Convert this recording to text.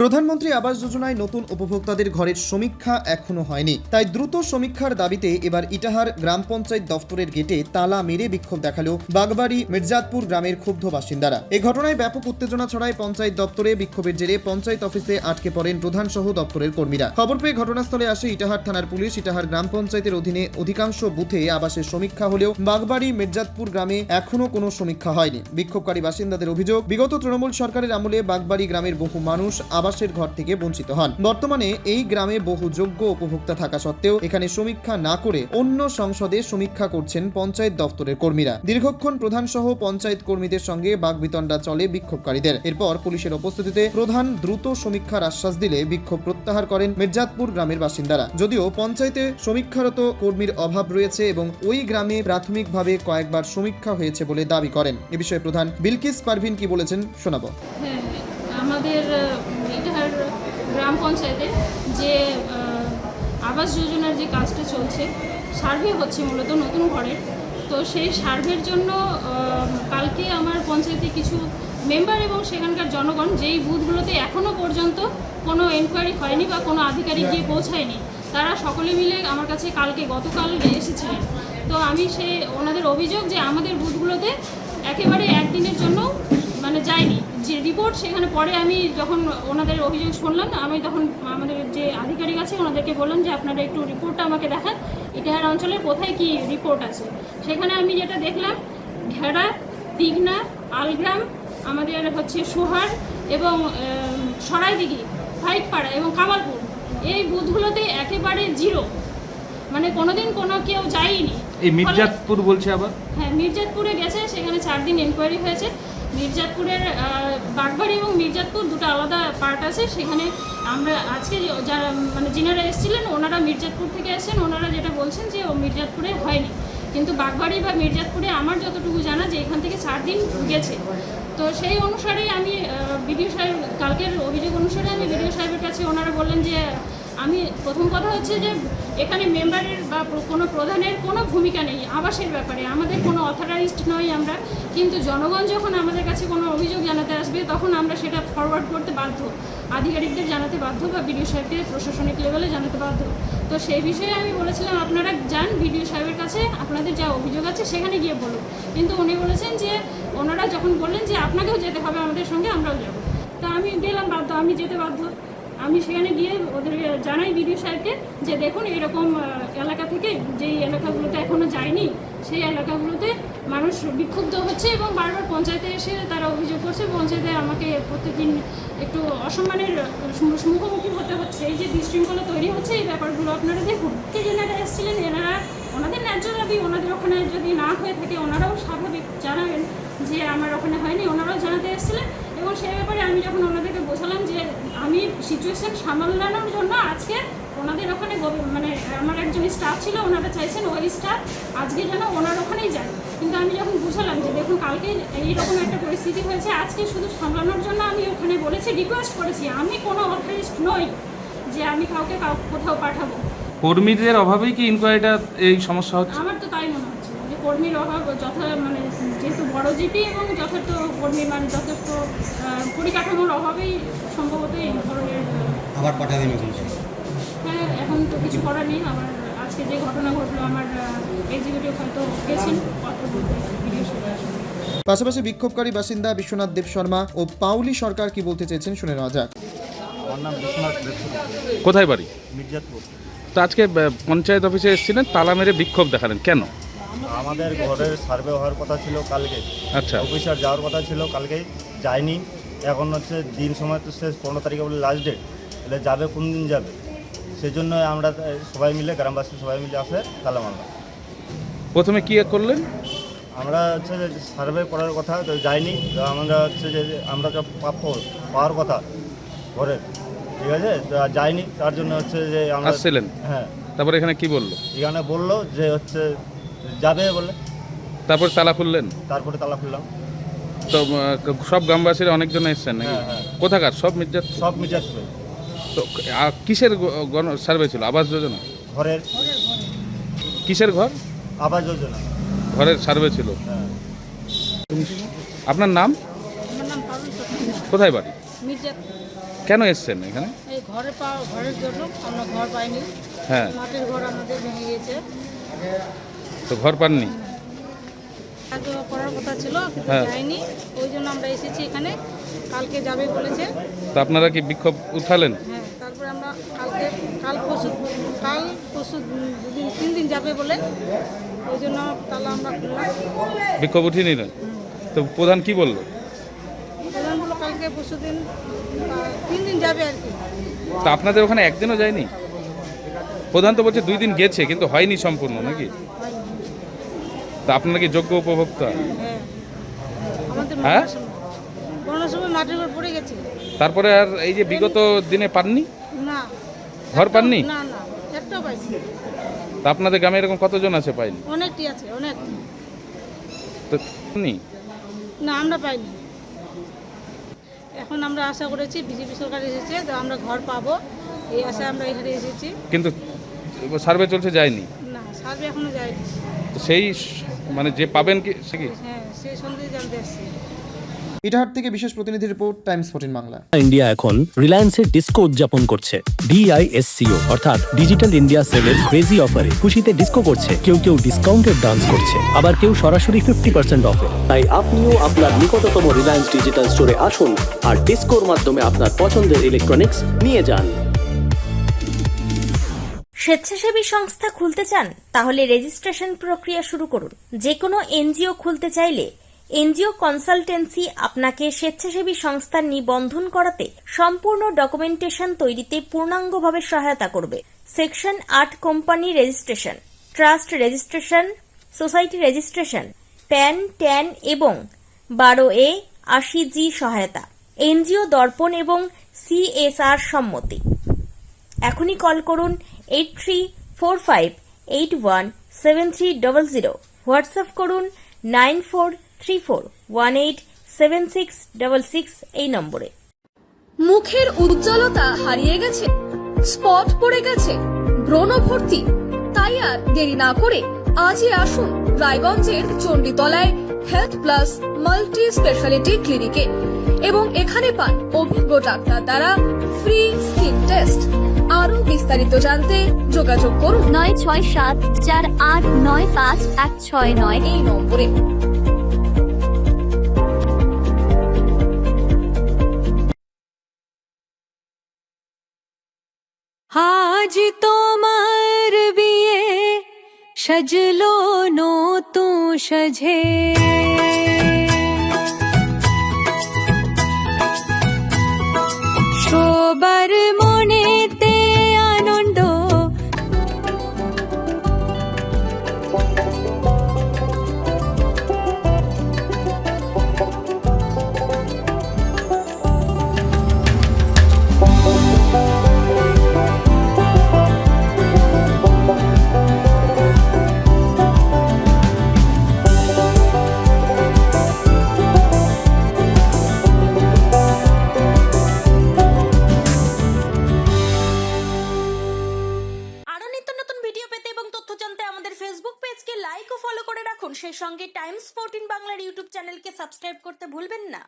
প্রধানমন্ত্রী আবাস যোজনায় নতুন উপভোক্তাদের ঘরের সমীক্ষা এখনো হয়নি, তাই দ্রুত সমীক্ষার দাবিতে এবার ইটাহার গ্রাম পঞ্চায়েত দফতরের গেটে তালা মেরে বিক্ষোভ দেখালো বাগবাড়ি মির্জাতপুর গ্রামের ক্ষুব্ধ বাসিন্দারা। এই ঘটনায় ব্যাপক উত্তেজনা ছড়ায় পঞ্চায়েত দপ্তরে। বিক্ষোভের জেরে পঞ্চায়েত অফিসে আটকে পড়েন প্রধান সহ দপ্তরের কর্মীরা। খবর পেয়ে ঘটনাস্থলে আসে ইটাহার থানার পুলিশ। ইটাহার গ্রাম পঞ্চায়েতের অধীনে অধিকাংশ বুথে আবাসের সমীক্ষা হলেও বাগবাড়ি মির্জাতপুর গ্রামে এখনো কোনো সমীক্ষা হয়নি। বিক্ষোভকারী বাসিন্দাদের অভিযোগ, বিগত তৃণমূল সরকারের আমলে বাগবাড়ি গ্রামের বহু মানুষ আবাসের ঘর থেকে বঞ্চিত হন। বর্তমানে এই গ্রামে বহু যোগ্য উপভোক্তা থাকা সত্ত্বেও এখানে সমীক্ষা না করে অন্য সংসদে সমীক্ষা করছেন পঞ্চায়েত দপ্তরের কর্মীরা। দীর্ঘক্ষণ প্রধান সহ পঞ্চায়েত কর্মীদের সঙ্গে বাকবিতণ্ডা চলে বিক্ষোভকারীদের। এরপর পুলিশের উপস্থিতিতে প্রধান দ্রুত সমীক্ষার আশ্বাস দিলে বিক্ষোভ প্রত্যাহার করেন মির্জাতপুর গ্রামের বাসিন্দারা। যদিও পঞ্চায়েতে সমীক্ষারত কর্মীর অভাব রয়েছে এবং ওই গ্রামে প্রাথমিকভাবে কয়েকবার সমীক্ষা হয়েছে বলে দাবি করেন। এ বিষয়ে প্রধান বিলকিস পারভিন কি বলেছেন শোনাবো। আমাদের ইটাহার গ্রাম পঞ্চায়েতে যে আবাস যোজনার যে কাজটা চলছে, সার্ভে হচ্ছে মূলত নতুন ঘরের। তো সেই সার্ভের জন্য কালকে আমার পঞ্চায়েতে কিছু মেম্বার এবং সেখানকার জনগণ যেই বুথগুলোতে এখনও পর্যন্ত কোনো এনকোয়ারি হয়নি বা কোনো আধিকারিক গিয়ে পৌঁছায়নি, তারা সকলে মিলে আমার কাছে গতকাল এসেছিলেন। তো আমি ওনাদের অভিযোগ যে আমাদের বুথগুলোতে একেবারে একদিনের জন্য যায়নি যে রিপোর্ট। সেখানে পরে আমি যখন ওনাদের অভিযোগ শুনলাম, আমি তখন আমাদের যে আধিকারিক আছে ওনাদেরকে বললাম যে আপনারা একটু রিপোর্টটা আমাকে দেখান, ইটাহার অঞ্চলের কোথায় কি রিপোর্ট আছে। সেখানে আমি যেটা দেখলাম, ঘেরা, দিঘনা, আলগ্রাম, আমাদের সোহার এবং সরাইদিঘি, ভাইটপাড়া এবং কামালপুর, এই বুথগুলোতে একেবারে জিরো, কোনোদিন কেউ যায়নি। এই মির্জাতপুর বলছে আবার? হ্যাঁ, মির্জাতপুরে গেছে, সেখানে 4 দিন এনকোয়ারি হয়েছে। মির্জাতপুরের বাগবাড়ি এবং মির্জাতপুর দুটো আলাদা পার্ট আছে। সেখানে আমরা আজকে যারা যিনারা এসেছিলেন ওনারা মির্জাতপুর থেকে এসেছেন, ওনারা যেটা বলছেন যে মির্জাতপুরে হয়নি, কিন্তু বাগবাড়ি বা মির্জাতপুরে আমার যতটুকু জানা যে এখান থেকে 4 দিন গেছে। তো সেই অনুসারেই আমি বিডিও সাহেব, কালকের অভিযোগ অনুসারে আমি বিডিও সাহেবের কাছে, ওনারা বললেন যে আমি প্রথম কথা হচ্ছে যে এখানে মেম্বারের বা কোনো প্রধানের কোনো ভূমিকা নেই আবাসের ব্যাপারে, আমাদের কোনো অথরাইজড নই আমরা, কিন্তু জনগণ যখন আমাদের কাছে কোনো অভিযোগ জানাতে আসবে তখন আমরা সেটা ফরওয়ার্ড করতে বাধ্য, আধিকারিকদের জানাতে বাধ্য বা বিডিও সাহেবকে প্রশাসনিক লেভেলে জানাতে বাধ্য। তো সেই বিষয়ে আমি বলেছিলাম আপনারা যান বিডিও সাহেবের কাছে, আপনাদের যা অভিযোগ আছে সেখানে গিয়ে বলুন। কিন্তু উনি বলেছেন যে ওনারা যখন বললেন যে আপনাকেও যেতে হবে আমাদের সঙ্গে, আমরাও যাব। তা আমি গেলাম বাধ্য, আমি যেতে বাধ্য। আমি সেখানে গিয়ে ওদের জানাই বিডিও সাহেবকে যে দেখুন এরকম এলাকা থেকে, যেই এলাকাগুলোতে এখনও যায়নি সেই এলাকাগুলোতে মানুষ বিক্ষুব্ধ হচ্ছে এবং বারবার পঞ্চায়েতে এসে তারা অভিযোগ করছে। পঞ্চায়েতে আমাকে প্রত্যেকদিন একটু অসম্মানের মুখোমুখি হতে হচ্ছে। এই যে বিশৃঙ্খলা তৈরি হচ্ছে, এই ব্যাপারগুলো আপনারা দেখুন। যেনারা এসেছিলেন এনারা ওনাদের ন্যায্য দাবি, ওনাদের ওখানে যদি না হয়ে থাকে ওনারাও স্বাভাবিক জানাবেন যে আমার ওখানে হয়নি, ওনারাও জানাতে এসেছিলেন। এবং সেই ব্যাপারে আমি যখন ওনাদেরকে বোঝালাম যে আমি সিচুয়েশান সামলানোর জন্য আজকে ওনাদের ওখানে আমার একজন স্টাফ ছিল, ওনারা চাইছেন ওই স্টাফ আজকে যেন ওনার ওখানেই যায়। কিন্তু আমি যখন বুঝালাম যে দেখুন কালকে এইরকম একটা পরিস্থিতি হয়েছে, আজকে শুধু সামলানোর জন্য আমি ওখানে বলেছি, রিকোয়েস্ট করেছি, আমি কোনো অথরাইজড নই যে আমি কাউকে কোথাও পাঠাবো। কর্মীদের অভাবেই কি ইনকোয়ারিটা এই সমস্যা হচ্ছে? আমার তো তাই মনে হচ্ছে যে কর্মীর অভাব, যেহেতু বড় জিপি এবং যথেষ্ট কর্মী যথেষ্ট পরিকাঠামোর অভাবেই সম্ভবত এই ধরনের। আবার পাঠাবেন? হ্যাঁ, এখন তো কিছু করার নেই। আমার আজকে যে ঘটনা ঘটলো, আমার এক্সিকিউটিভ হয়তো গেছেন পত্র বলতে ভিডিও সাহেবের। পাশাপাশি বিক্ষোভকারী বাসিন্দা বিশ্বনাথ দেব শর্মা ও পাউলি সরকার কি বলতে চেয়েছেন শুনে নেওয়া যাক। আমার নাম বিশ্বনাথ দেব শর্মা। কোথায় বাড়ি? মির্জাতপুর। তো আজকে পঞ্চায়েত অফিসে এসেছিলেন, তালা মেরে বিক্ষোভ দেখালেন কেন? আমাদের ঘরের সার্ভে হওয়ার কথা ছিল কালকে। আচ্ছা, অফিসার যাওয়ার কথা ছিল কালকেই, যায়নি। এখন দিন সময় তো শেষ, 15 তারিখে বলে লাস্ট ডেট, তাহলে যাবে কোন দিন যাবে? সেই জন্য আমরা সবাই মিলে, গ্রামবাসী সবাই মিলে আসে তালা মারলাম। প্রথমে কি করলেন? আমরা যে সার্ভে করার কথা তো যায়নি, তো আমরা যে আমরা যা প্রাপ্য পাওয়ার কথা ঘরের, ঠিক আছে, যায়নি। তার জন্য যে আমরা আসছিলেন। হ্যাঁ, তারপরে এখানে কি বললো? এখানে বললো যে যাবে বলে, তারপরে তালা খুললেন? তারপরে তালা খুললাম। তো সব গ্রামবাসীরা অনেকজন এসছেন নাকি? হ্যাঁ। কোথাকার? সব মির্জাতপুর? সব মির্জাতপুর। তো কিসের সার্ভে ছিল? আবাস যোজনা? ঘরের। কিসের ঘর? আবাস যোজনা ঘরের সার্ভে ছিল। হ্যাঁ। আপনার নাম? আমার নাম পারুল সরকার। কোথায় বাড়ি? মির্জাতপুর। কেন এসছেন এখানে? এই ঘরের জন্য আমরা ঘর পাইনি। হ্যাঁ, মাটির ঘর আমাদের ভেঙে গিয়েছে। তো ঘর পাননি? কাজ করার কথা ছিল কিন্তু হ্যাঁ। যায়নি, ওই জন্য আমরা এসেছি এখানে। কালকে যাবে বলেছে। তো আপনারা কি বিক্ষোভ উঠালেন? হ্যাঁ, তারপরে আমরা কাল পরশু 3 দিন যাবে বলে, ওই জন্য তাহলে আমরা খুললাম। বিক্ষোভ উঠিয়ে নিলেন? তো প্রধান কি বললো? প্রধান বললো কালকে পরশু দিন 3 দিন যাবে আর কি। তা আপনাদের ওখানে একদিনও যায়নি? প্রধান তো বলছে 2 দিন গেছে কিন্তু হয়নি সম্পূর্ণ, নাকি? হয়নি। তা আপনারা কি যোগ্য উপভোক্তা? হ্যাঁ, আমাদের হ্যাঁ? বন্যার সময় মাটির ঘর পড়ে গেছে। তারপরে আর এই যে বিগত দিনে পাননি? না, ঘর পাননি? না না, একটাও পাইনি। তা আপনাদের গ্রামে এরকম কতজন আছে পাইনি? অনেকটি আছে, অনেক। তো পাননি? না, আমরা পাইনি। এখন আমরা আশা করেছি বিজেপি সরকার এসেছে তো আমরা ঘর পাবো, এই আশায় আমরা এখানে এসেছি। কিন্তু সার্ভে চলছে, যায়নি? না, সার্ভে এখনো যায়নি। তো সেই মানে যে পাবেন কি সে কি? হ্যাঁ, সেই সন্দেহে জানতে এসেছি। ইটাহার থেকে বিশেষ প্রতিনিধি রিপোর্ট, টাইমস 14 বাংলা। ইন্ডিয়া এখন রিলায়েন্সের ডিস্কো উদযাপন করছে। DISCO অর্থাৎ ডিজিটাল ইন্ডিয়া সেলের ক্রেজি অফারে খুশিতে ডিস্কো করছে। কেউ কেউ ডিসকাউন্টেড ডান্স করছে, আবার কেউ সরাসরি 50% অফে। তাই আপনিও আপনার নিকটতম রিলায়েন্স ডিজিটাল স্টোরে আসুন আর ডিস্কোর মাধ্যমে আপনার পছন্দের ইলেকট্রনিক্স নিয়ে যান। স্বেচ্ছাসেবী সংস্থা খুলতে চান? তাহলে রেজিস্ট্রেশন প্রক্রিয়া শুরু করুন। যে কোনো এনজিও খুলতে চাইলে এনজিও কনসালটেন্সি আপনাকে স্বেচ্ছাসেবী সংস্থার নিবন্ধন করাতে সম্পূর্ণ ডকুমেন্টেশন তৈরিতে পূর্ণাঙ্গভাবে সহায়তা করবে। Section 8 company registration, trust registration, society registration, pan, tan এবং 12A 80G সহায়তা, এনজিও দর্পণ এবং CSR সম্মতি। এখনই কল করুন 8345817300, হোয়াটসঅ্যাপ করুন 9434187666 এই নম্বরে। মুখের উজ্জ্বলতা হারিয়ে গেছে, স্পট পড়ে গেছে, ব্রণ ভর্তি, তাই আর দেরি না করে আজই আসুন রায়গঞ্জের চণ্ডীতলায় হেলথ প্লাস মাল্টি স্পেশালিটি ক্লিনিকে এবং এখানে পান অভিজ্ঞ ডাক্তার দ্বারা ফ্রি স্কিন টেস্ট। আরো বিস্তারিত জানতে যোগাযোগ করুন 9674895169 এই নম্বরে। আজ তোমার বিয়ে সাজলো নতুন সাজে, সবার মনেতে আনন্দ। ফেসবুক পেজকে লাইক ও ফলো করে রাখুন। সেই সঙ্গে টাইমস 14 বাংলার ইউটিউব চ্যানেলকে সাবস্ক্রাইব করতে ভুলবেন না।